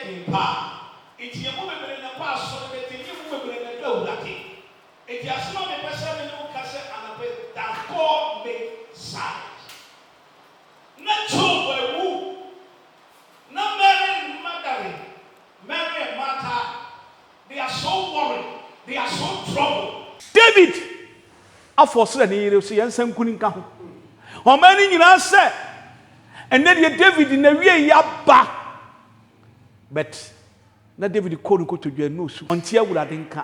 in power. It's your woman in the past, so that you women in the door. It has not been person in the castle and a bit that God make silence. Not true, but who? Not Mary and Magdalene, Mary and Martha. They are so worried. They are so troubled. David, I foresee an area of science and couldn't come. How many in answer? And then David in the way yaba. But not David couldn't go to your nose until would I think.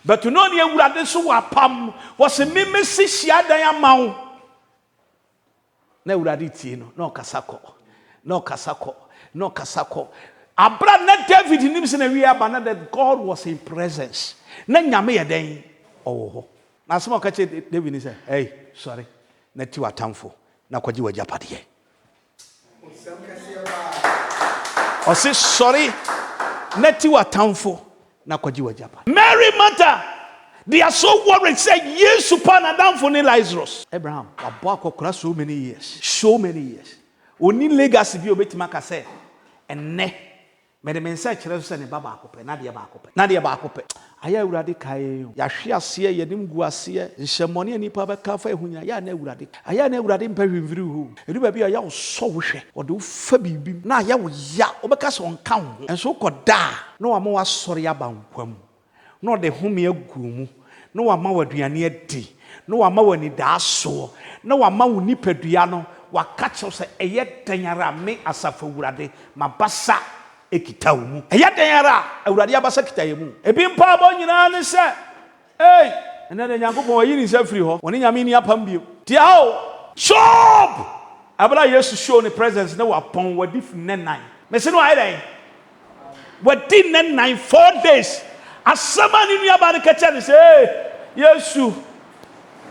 But to know the would have so a pam was a mimesis yadayamau. No, would I did no casako, no casako, no casako. I brought not David in him in a way, but that God was in presence. Nanyame a day. Oh, now some catch it. David said, hey, sorry, not you are tamful. Now, could you a japadi? Or say, sorry, not you are tamful. Now, could you a japadi? Mary Martha, they are so worried. Say, yes, upon a down for Lazarus. Abraham, a bark of so many years. So many years. Only legacy be obeyed Maka say, and ne. Mede me nsa kyerɛ so sɛ ne ba baako pɛ na deɛ baako pɛ ayɛ awurade kae yɛahwe aseɛ yɛnim gu aseɛ nhyɛmmɔne a nipa bɛka fa ɛho nyina yɛ na awurade ayɛ na awurade mpa hwimfiri ho ɛdu baabi a yɛ wo sɔ wo hwɛ ɔde wo fa biribi na ayɛ wo ya wobɛka sɛ ɔnka wo ho ɛnso wokɔda na wama woasɔre aba nkwa mu na ɔde home agu mu na wama wo aduane adi na wama wo anidaa soɔ na wama wo nipadua no waka kyerɛ sɛ ɛyɛ dan ara me asafo awurade mabasa ekita wo mu eya den ara awurade abasa kita ye mu ebi mpa bo nyina ne se eh ene de nyankopon oyi ni se free ho woni nyame ni apam bio dia o job abla yesu show ne presence na wa pon wadi f9 me se no ai den wadi 9 4 days asama ni nua ba ne ka che ne se yesu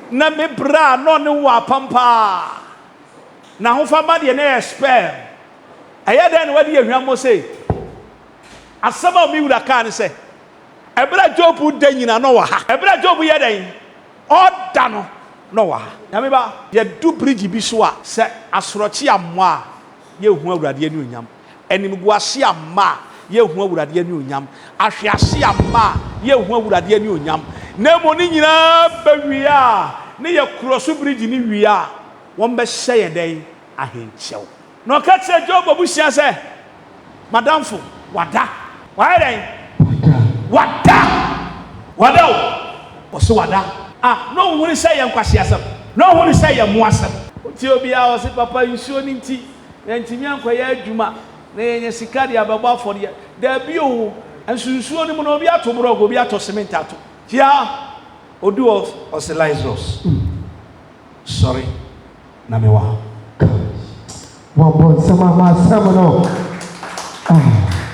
na me bra no ne wa pampa na ho fa ma de na expel eya den wadi ehwa mo se asaba mi wura kan se ebra job da nyina no wa ha ebra job ye den oda no wa ha na me ba ye du bridge bi so a se asorochi ammo a ye hu awurade ani onyam enimgu ase amma ye hu awurade ani onyam ahwe ase amma ye hu awurade ani onyam na mo ni nyina ba wi a ne ye cross bridge ni wi a won be hye ye den ahenchew no ka che job obusia se madamfo wada why then wada o so wada ah no woni say yan kwase asem no woni say yan mu asem ti obi a o se papa nsuo ni nti ntimi ankoya adwuma na yenye sika dia baba afode da bi o nsuo ni mu no obi ato bro obi ato cement ato tia odu o se Lazarus sorry na me wa sama no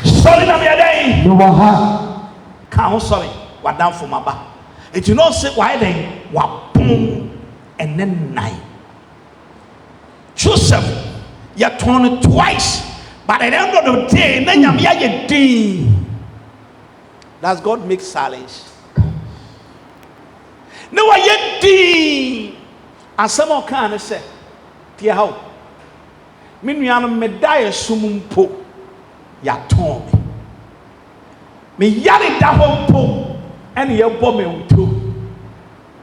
sorry na me dey no ha ka sorry wadan for maba it you know say why then wa pum and then nine Joseph you turn it twice but at the end of the day na nyame ya din does God make silence no wa ye din asamo kan say tia how me nuano me die sumumpo ya ton me yare da hompo ene ye bo me nto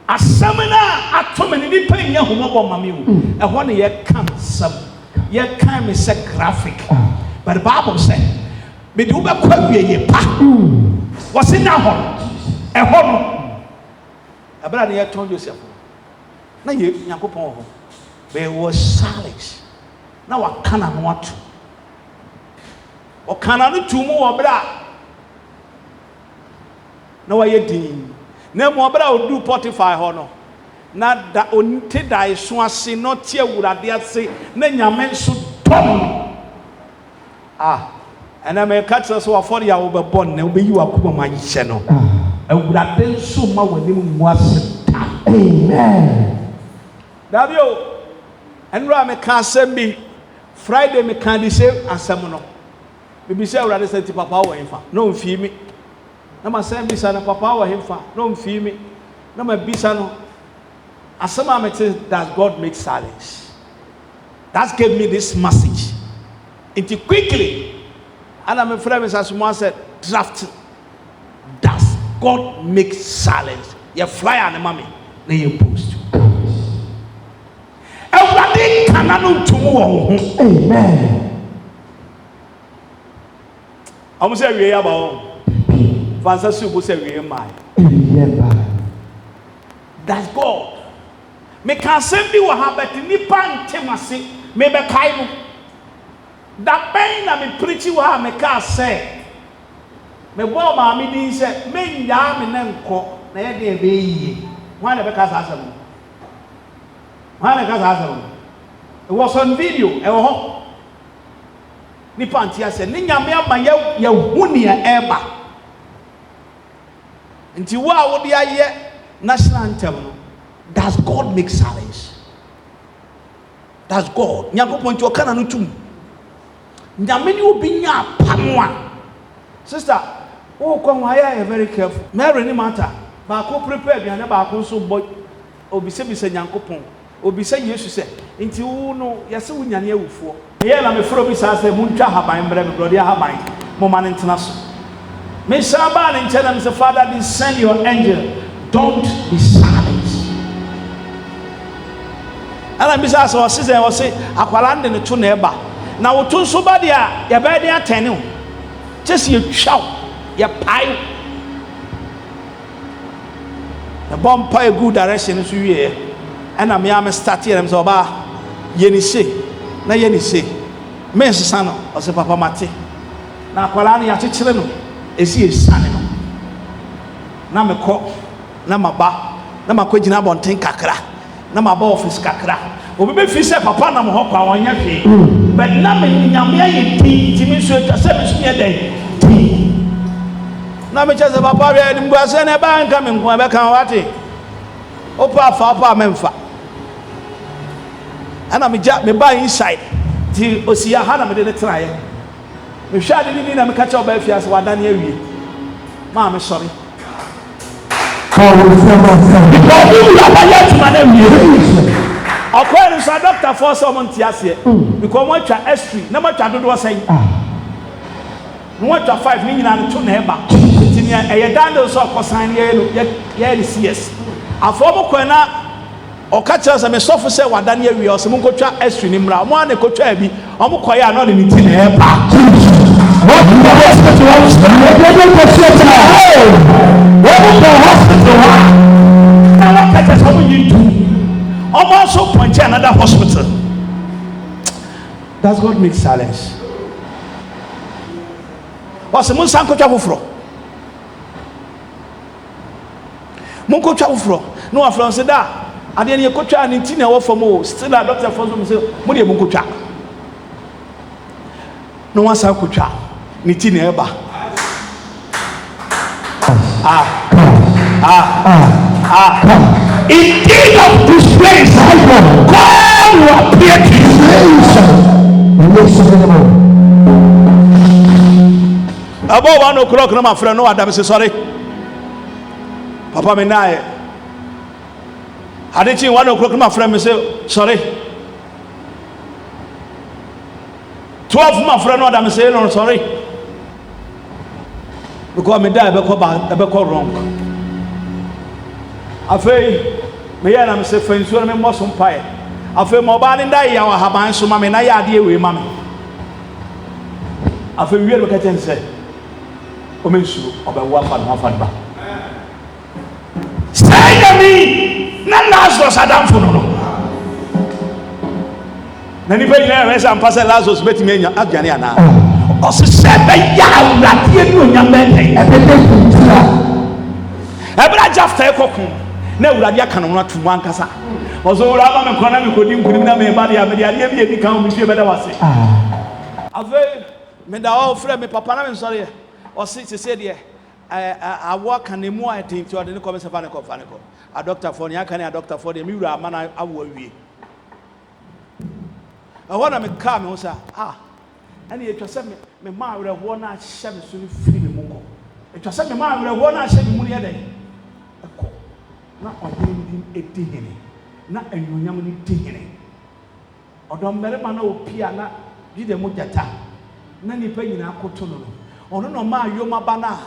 asamena atome ne nipa nya homo mame wu e ho ne ye kan sam ye kan me say graphic but the Bible said me do be kwa wie ye pa was in na ho e ho no abra ne ye ton Joseph na ye yakopon ho there was silence na wakana no atu okana no tumu obra na waye din na mo obra odu Potify ho no na da onte dai so ase no tie awurade ase na nyame nso dom ana me ka tse so afori ya wo be bon na wo be yi wakoma ma yihye no awurade nso ma wani mu ase amen dabio enra me ka sembi Friday me can say asem no bibi say awurade say ti papa wo hemfa no mfi mi na ma say bisa na papa wo hemfa no mfi mi na ma bisa no asem amete that God make silence that gave me this message into quickly And I'm afraid Mr. Sumwa said, draft. Does God make silence? You fly on the mommy, then you post. Everybody cannot tomorrow. Amen. I'm saying we are about Fancy Super say we are my. That's God. Me can send you what happened. Nipan temasi me be kaimu. That pain na me preach what me can say. Me bo ma me din say me nya me nenko na ye de be yi. Why na be ka sa asem? Why na ka sa asem? It was on video. E wo ho. Nipan tia say ni nya me ama ye huni e eba. Nti wa wo de aye national anthem. Does God make silence? Does God? Nyankopon ti o kana no tum. Nyameni obi nya pamwa. Sister, oh come why very careful. Mary ni matter. Ba ko prepare biane ba ko so boy. Obi se bi se Nyankopon. Obi se Yesu se. Nti wo no yese wo nyane awufo. Ye na me fro bi sa se muntwa haban bre me brode haban. Mo man ntena so. Me saba na nche na me say Father, please send your angel. Don't be silent. And I'm busy so season was say akwala de ne to na eba na wo to so ba dia ya ba dia atene o just you shout ya pai the bomb pai good direction so wie and am ya me start here am so ba ye ni se na ye ni se me nsesa no o se papa mate na akwala no ya chekere no esi esane no na me ko na maba na makogina bonten kakra na ma ba office kakra obi be fi se papa na mo ho kwa wonya hwe but na me nyame aye ti mi so ta se me so ye den ti na me chese papa be ni mbua se na ba nka me nko be kan wate opa fa opa memfa ana me ja me ba inside ti osia ha na me de ne traye me hwa de ni na me ka cha oba fi ase wadane awie ma me sorry According to Doctor for someone tiasie because mo twa S3 na mo twa dodo sen mo twa 5 ni nyina to na eba tini eye dando so kosan ye no ye CS afo mo kwana o ka cha se me sofo se wadane awie o se mo ko twa S3 ni mra mo an ko twa bi o mo koya na ni ti na eba also point to another hospital. Does God make silence? What's the most uncle Chavufro? Munko Chavufro. No, I'm from Seda. And then you coach and Tina for more. Still, a doctor for them say, Mudia Munkucha. No one's uncle Cha. Nitina Eba. Indeed of this place, God will appear to you. About 1 o'clock, no, my friend, no, Adam say sorry. Papa, me na. I didn't 1 o'clock, my friend, me say sorry. 12, my friend, no, Adam say no, sorry. Because me die, I be call wrong. Afei me ya na me se fansuo me mo so mpae afei mo ba ne dai ya wa haban so ma me na ya ade we ma me afei wie lo ka chen se o me nsu o be wa fa no fa ba sai me na Lazarus adamfo no na ni pe nyina resa ampase Lazarus betimi anya aduane ana o se se be ya awurade ni onyam benten ebra jafta ekokun na urade aka no na tu ankasa ozo ura ba me kona me kodi nkunim na me ba de ade bi edi kan me hwe beda wase ave me da o frɛ me papa na me nsɔre o se de awo aka ne mu a tin ti o de ne ko me se fa ne ko a doctor for ne aka ne a doctor for de me wura ama na awo awie na me ka me ho sa ani etwa se me ma wura ho na ahye me so ne firi me mu ko etwa se me ma wura ho na ahye me mu ne yɛ den na odin etihene na anyonyam ni tihene odomere ma na opia na gide mo jata na nipa nyina akoto no ono no ma yoma ba na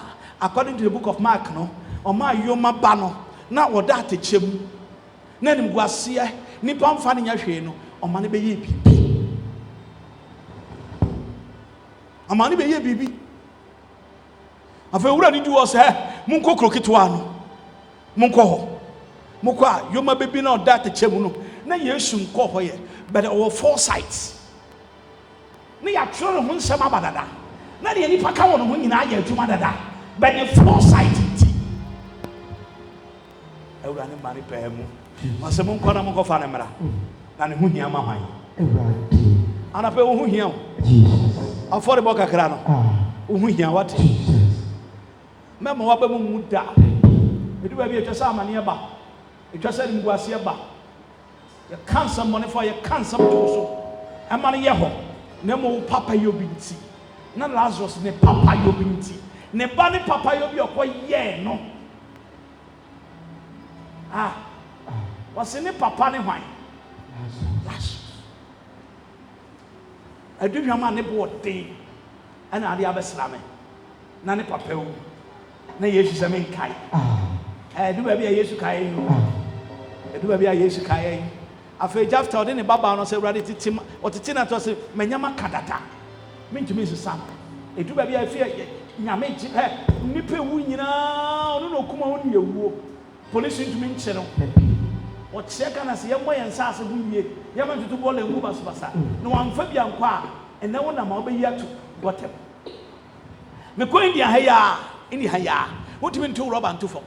according to the book of Mark no o ma yoma ba no na oda atechem na nim guase nipa mfa ne nya hwe no o ma ne be ye bibi ama ne be ye bibi afa wura ni duo se munko kroketwa no munko ho mukọ a yoma bebi na oda atechem no na Yesu nkọ ho ye but our foresight na ya tro no nsem abadada na de nipa ka wo no nyina ya adwuma dada but the foresight ti ewura ne mari pa mu masem nkọ na munko fa ne mra na ne hu hia ma hwan ewura ana pe wo hu hia o Jesus afore bo kakra no wo hu hia wate mema wa ba mu muda edu ba bi etwa amane ba etwa sa ni guase ba ya cancer money for ya cancer to so amane ye ho na mo papa yobi nti na Lazarus ne papa yobi nti ne ba ne papa yobi okoye no wase ne papa ne hwan Lazarus adu hwama ne bo den ana ade abeslame na ne papa wu na Yesu se men kai adu ba bia Yesu kai no adu ba bia Yesu kai afa jafta ode ne baba no se urade titim otiti na to se manyama kadata mentumi sesam edu ba bia afia nyame ji nipa wu nyina ono no kuma won ye wuo police ntumi nche no o cheka na se ye moye nsa ase bu yie ye ma tutu bole ngu basbasa no wamfa bia nkwa a ene wo na ma obeyi ato botem me ko india haya ini haya wotumi ntu roba ntu fo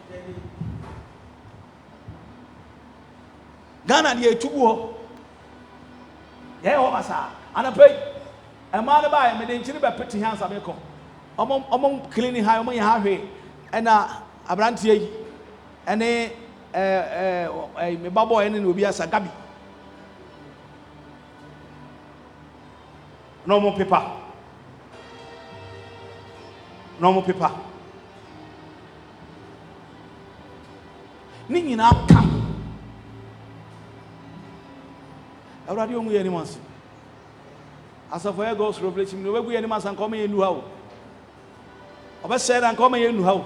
Ghana ni etubu ho ye ho basa anapei e ma ne ba me de nchiri be pete hansa me ko omom cleaning high omom ye ha hwe na abrantie yi ene me babo ene na obi asa gabi no mo paper ni nyina kam awurade omu ye ni mansi asafo ye God's revelation no wegu ye ni mansa nko ma ye nu ha o obese na nko ma ye nu ha o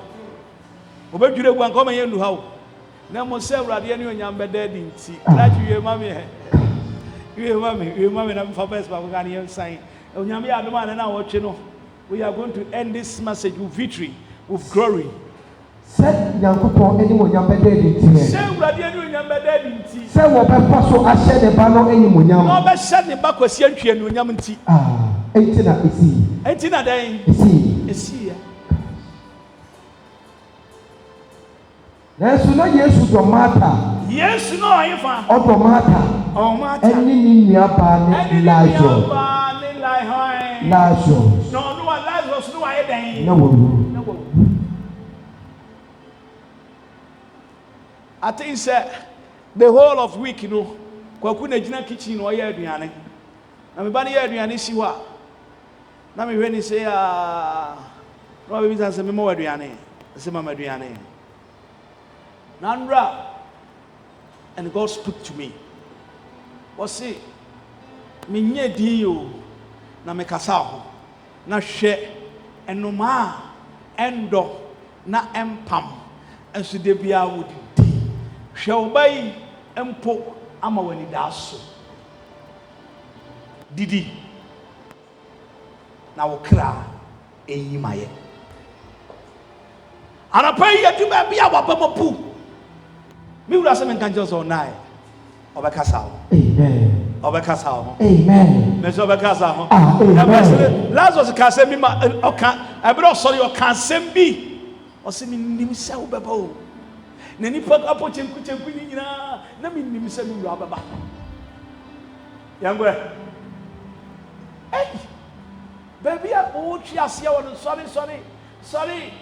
obedwire gu nko ma ye nu ha o na mo se awurade ye ni onyam beda di nti laji ye mami he we mami na mfa best ba ko kan ye sign onyam ya adoma na wo twe no we are going to end this message with victory with glory. Say Yankopon eni mo nyam beda di nti ne. Say urade eni onyam beda di nti. Say wo be paso ahye ne ba no eni mo nyam. No be hye ne ba kwasi antwe eni onyam nti. Enti na esi. Enti na dan. Esi ya. Yesu no Yesu do mata. Yesu no ayefa. O do mata. O mata. Eni ni nua ba ne Lazarus. Lazarus. No Lazarus no aye dan. No wo. I think the whole of week, you know, kwaku na gina kitchen or ye aduane. Na me ba ne ye aduane si ho a. Na me hwe ni say no be say me mo aduane. Say mama aduane. Na nra and God spoke to me. What say? Me nye din yo na me kasa ho. Na hwe enoma endo na empam. Enso de bia wodi hwewbai empo ama wani daso didi na wokra eyimaye anapai yatuma bia wabamopu mi wura se menka nje so nai obekasa ho amen obekasa ho amen me so obekasa ho amen Lazarus ka se mi ma oka ebro sori oka sem bi o se mi nim se wo beba o na nipa apo chenku ni nyina na mi nim se mi wura baba yangwe baby a o twi ase a won sorry